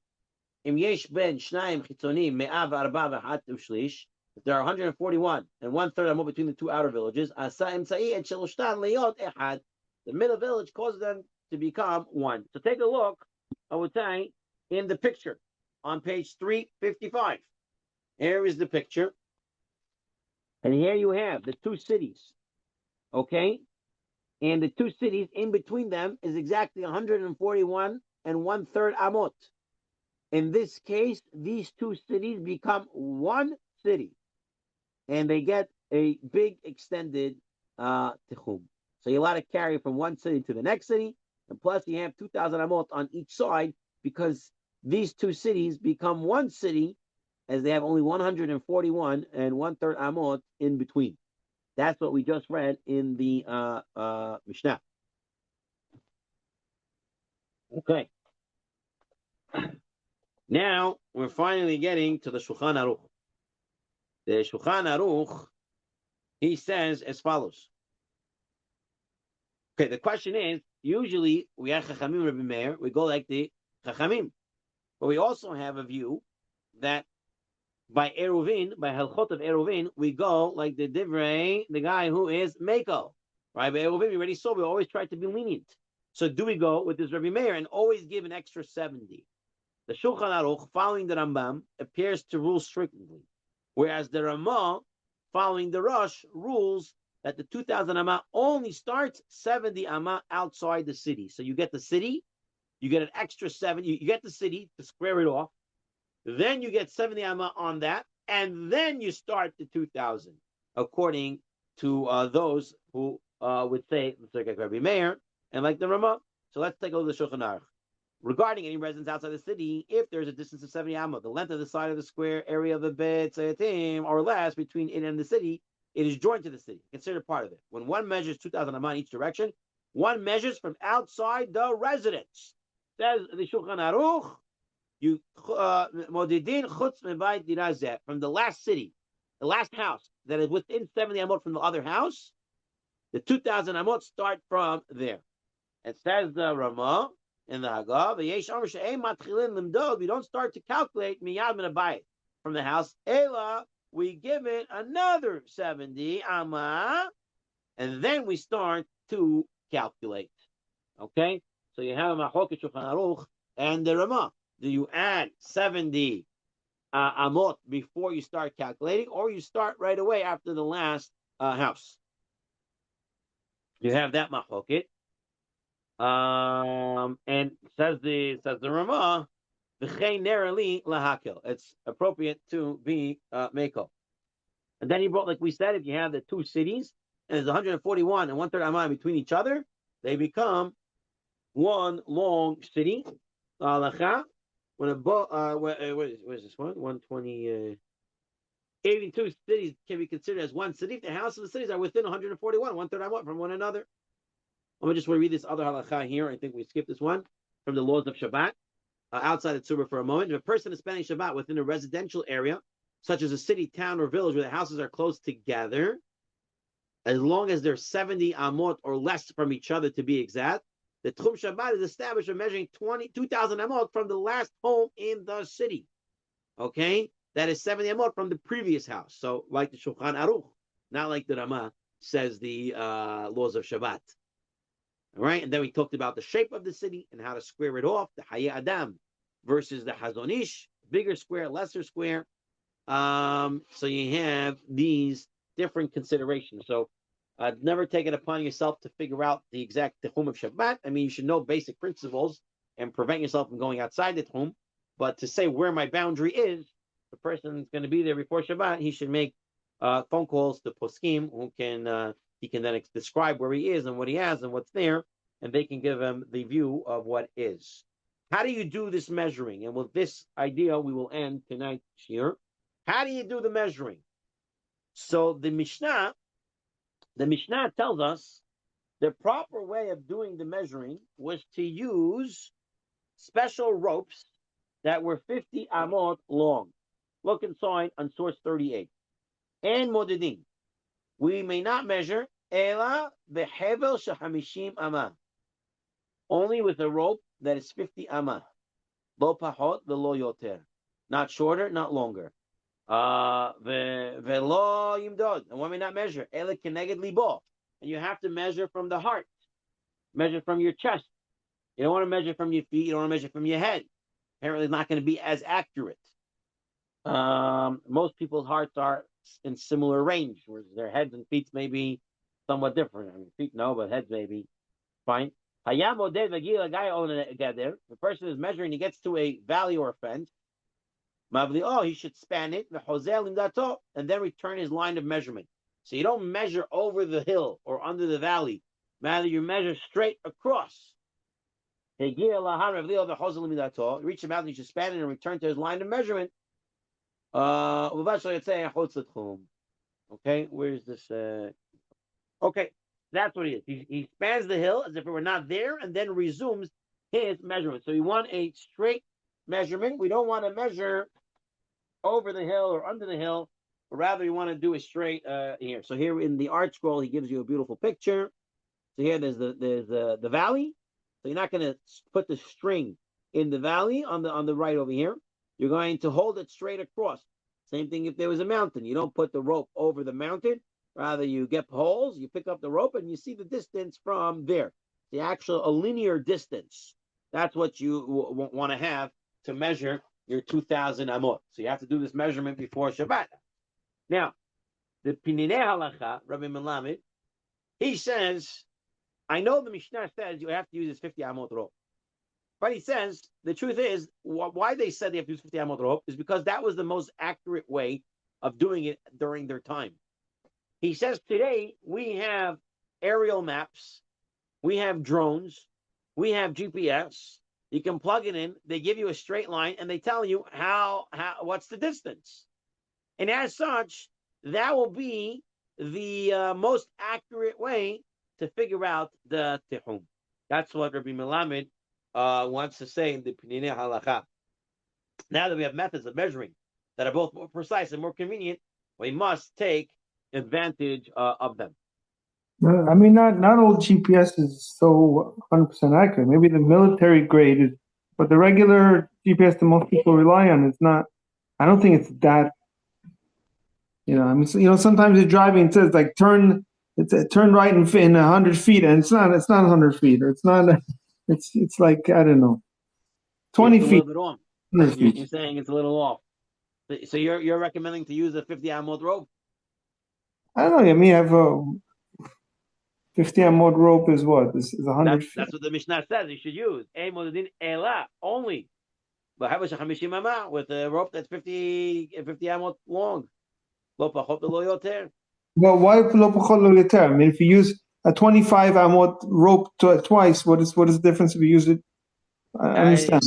אם יש בין שניים חיצוניים 141 ושליש, if there are 141 and 1/3 are more between the 2 outer villages, עשה אמצעי את שלושתן להיות אחד. The middle village causes them to become one. So take a look, I would say, in the picture on page 355. Here is the picture. And here you have the 2 cities. Okay? And the 2 cities, in between them, is exactly 141 and 1/3 amot. In this case, these 2 cities become one city. And they get a big extended Techum. So you're allowed to carry from one city to the next city. And plus you have 2,000 amot on each side because these 2 cities become one city as they have only 141 and 1/3 amot in between. That's what we just read in the Mishnah. Okay. Now we're finally getting to the Shulchan Aruch. The Shulchan Aruch, he says as follows. Okay, the question is, usually we have Chachamim Rabbi Meir, we go like the Chachamim. But we also have a view that by Eruvin, by Halchot of Eruvin, we go like the Divrei, the guy who is Meko. Right? By Eruvin, we already saw, we always try to be lenient. So do we go with this Rabbi Meir and always give an extra 70? The Shulchan Aruch, following the Rambam, appears to rule strictly. Whereas the Ramah, following the Rosh, rules that the 2,000 Amah only starts 70 Amah outside the city. So you get the city, you get an extra 7, you get the city to square it off, then you get 70 Amah on that, and then you start the 2,000, according to those who would say, like Rabbi Meir, and like the Ramah. So let's take a look at the Shulchan Aruch. Regarding any residence outside the city, if there's a distance of 70 amot, the length of the side of the square area of the Bet Sayatim or less between it and the city, it is joined to the city, considered part of it. When one measures 2,000 amot in each direction, one measures from outside the residence. Says the Shulchan Aruch, you modidin chutz mebayit dirazeh, from the last city, the last house that is within 70 amot from the other house, the 2,000 amot start from there. It says the Ramah in the Haggadah, we don't start to calculate miyad min habayit from the house. Ela, we give it another 70 amah, and then we start to calculate. Okay, so you have Machoket Shulchan Aruch and the Ramah. Do you add 70 amot before you start calculating, or you start right away after the last house? You have that Machoket. And says the Ramah, it's appropriate to be Meko. And then he brought, like we said, if you have the 2 cities and there's 141 and 1/3 amah between each other, they become one long city. When a what is this one? 120. 82 cities can be considered as one city if the houses of the cities are within 141, 1/3 amah from one another. I'm just going to read this other halakha here. I think we skipped this one from the laws of Shabbat. Outside of Tzurba for a moment. If a person is spending Shabbat within a residential area, such as a city, town, or village where the houses are close together, as long as they're 70 amot or less from each other to be exact, the Tchum Shabbat is established for measuring 2,000 amot from the last home in the city. Okay? That is 70 amot from the previous house. So like the Shulchan Aruch, not like the Ramah, says the laws of Shabbat. All right, and then we talked about the shape of the city and how to square it off, the Haye Adam versus the Hazonish, bigger square, lesser square. So you have these different considerations. So never take it upon yourself to figure out the exact Techum of Shabbat. I mean, you should know basic principles and prevent yourself from going outside the Techum. But to say where my boundary is, the person is going to be there before Shabbat, he should make phone calls to Poskim, who can he can then describe where he is and what he has and what's there, and they can give him the view of what is. How do you do this measuring? And with this idea, we will end tonight's shir. How do you do the measuring? So the Mishnah tells us The proper way of doing the measuring was to use special ropes that were 50 amot long. Look inside on source 38. And modedin. We may not measure ela behevel shehamishim amah. Only with a rope that is 50 amah. Lo pahot velo yoter. Not shorter, not longer. Velo yimdod. And one may not measure. Ela keneged libo. And you have to measure from the heart. Measure from your chest. You don't want to measure from your feet. You don't want to measure from your head. Apparently, it's not going to be as accurate. Most people's hearts are in similar range, whereas their heads and feet may be somewhat different. I mean, feet no, but heads may be fine. The person is measuring, he gets to a valley or a fence. He should span it, and then return his line of measurement. So you don't measure over the hill or under the valley. Rather, you measure straight across. Reach the mountain, you should span it and return to his line of measurement. Okay, where's this? Okay, that's what he is. He spans the hill as if it were not there and then resumes his measurement. So you want a straight measurement. We don't want to measure over the hill or under the hill, but rather you want to do a straight here. So here in the art scroll, he gives you a beautiful picture. So here there's the valley. So you're not going to put the string in the valley on the right over here. You're going to hold it straight across. Same thing if there was a mountain. You don't put the rope over the mountain. Rather, you get poles, you pick up the rope, and you see the distance from there. The actual, a linear distance. That's what you want to have to measure your 2,000 amot. So you have to do this measurement before Shabbat. Now, the Pineinei Halacha, Rabbi Melamed, he says, I know the Mishnah says you have to use this 50 amot rope. But he says, the truth is, why they said they have to use 50 amot rope is because that was the most accurate way of doing it during their time. He says today we have aerial maps, we have drones, we have GPS. You can plug it in, they give you a straight line, and they tell you what's the distance. And as such, that will be the most accurate way to figure out the Tehum. That's what Rabbi Melamed wants to say in the Pineinei Halacha. Now that we have methods of measuring that are both more precise and more convenient, we must take advantage of them. I mean, not all GPS is so 100% accurate. Maybe the military grade is, but the regular GPS that most people rely on is not. I don't think it's that. I mean, sometimes you're driving, it says like turn right in 100 feet, and it's not 100 feet, or it's not. It's like, I don't know, 20 feet. A little bit off. You're saying it's a little off. So you're recommending to use a 50 amot rope? I don't know. I mean, you have a 50 amot rope is what? Is 100 feet. That's what the Mishnah says you should use. Only. But with a rope that's 50 amot long. Well, why lo pachot lo yoter? I mean, if you use a 25 amot rope twice, what is the difference if you use it? I understand.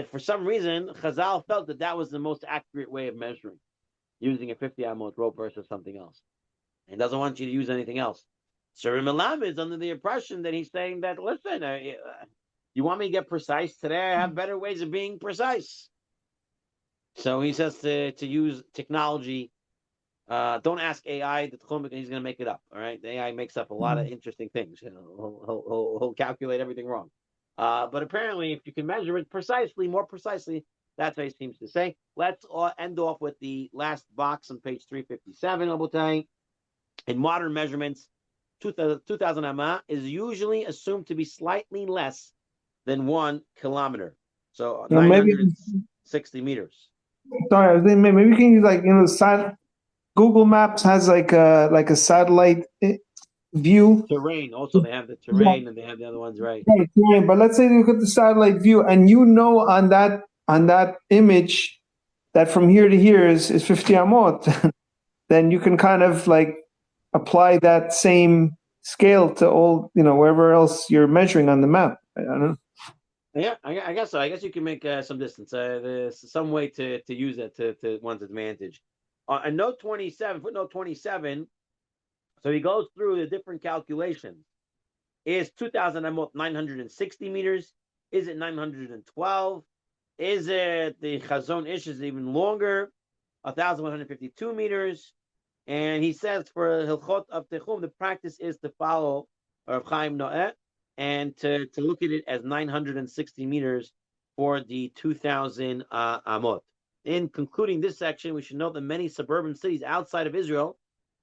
For some reason, Chazal felt that was the most accurate way of measuring, using a 50 amot rope versus something else. He doesn't want you to use anything else. So Malam is under the impression that he's saying that, listen, you want me to get precise today? I have better ways of being precise. So he says to use technology. Don't ask AI the Techumin, he's going to make it up. All right, the AI makes up a lot of interesting things. He'll calculate everything wrong. But apparently, if you can measure it more precisely, that's what he seems to say. Let's end off with the last box on page 357, Obotai. In modern measurements, 2,000 amma is usually assumed to be slightly less than 1 kilometer. So 960 meters. Sorry, I was thinking maybe we can use Google Maps has like a satellite view. Terrain. Also, they have the terrain and they have the other ones, right? Right, terrain. But let's say you look at the satellite view, and on that image that from here to here is 50 amot. Then you can kind of like apply that same scale to all wherever else you're measuring on the map. I don't know. Yeah, I guess so. I guess you can make some distance. There's some way to use that to one's advantage. And footnote 27, So he goes through the different calculations. Is 2,000 amot 960 meters? Is it 912? Is it the Chazon Ish is even longer, 1,152 meters? And he says for Hilchot of Techum, the practice is to follow Rav Chaim Noeh and to look at it as 960 meters for the 2,000 amot. In concluding this section, we should note that many suburban cities outside of Israel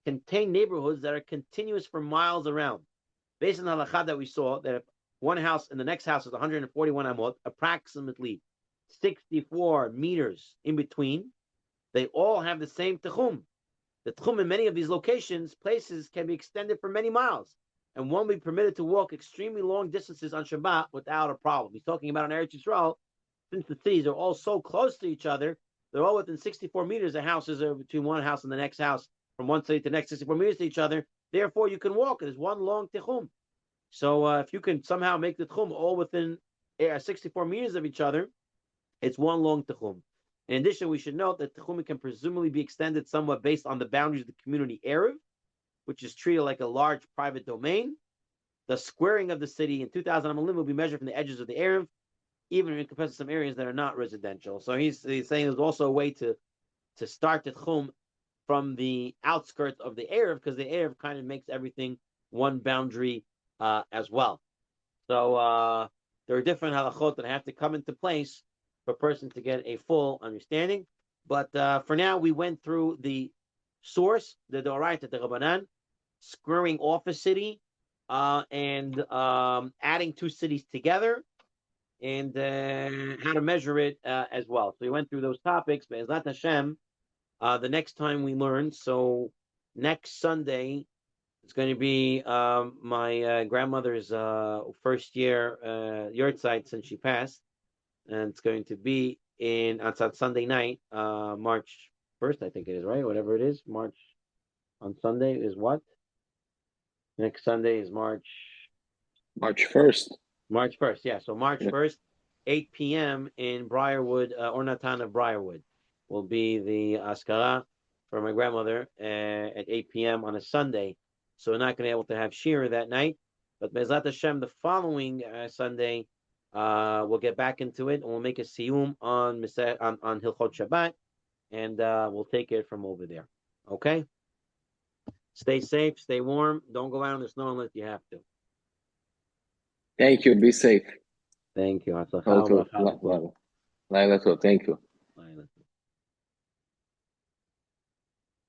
contain neighborhoods that are continuous for miles around. Based on the halakha that we saw, that if one house and the next house is 141 amot, approximately 64 meters in between, they all have the same techum. The techum in many of these places can be extended for many miles, and one will be permitted to walk extremely long distances on Shabbat without a problem. He's talking about in Eretz Yisrael, since the cities are all so close to each other, they're all within 64 meters. The houses are between one house and the next house, from one city to the next, 64 meters to each other. Therefore, you can walk. There's one long techum. So if you can somehow make the techum all within 64 meters of each other, it's one long techum. In addition, we should note that techum can presumably be extended somewhat based on the boundaries of the community Eruv, which is treated like a large private domain. The squaring of the city in 2,000 amalim will be measured from the edges of the Eruv, even in comparison to some areas that are not residential. So he's saying there's also a way to start the techum from the outskirts of the Eruv, because the Eruv kind of makes everything one boundary as well. So there are different halachot that have to come into place for a person to get a full understanding. But for now, we went through the source, the Doraita, the Rabbanan, squaring off a city, and adding two cities together, and how to measure it as well. So we went through those topics. But Be'ezrat Hashem, the next time we learn, so next Sunday, it's going to be my grandmother's first year yahrzeit since she passed, and it's going to be on Sunday night, March 1st, I think it is, right? Whatever it is, March on Sunday is what? Next Sunday is March 1st. March 1st, yeah. So March 1st, 8 p.m. in Briarwood, Ornatan of Briarwood, will be the Askara for my grandmother at 8 p.m. on a Sunday. So we're not going to be able to have Shira that night. But Be'ezrat Hashem, the following Sunday, we'll get back into it, and we'll make a siyum on Hilchot Shabbat, and we'll take it from over there. Okay? Stay safe, stay warm. Don't go out in the snow unless you have to. Thank you. Be safe. Thank you. Thank you.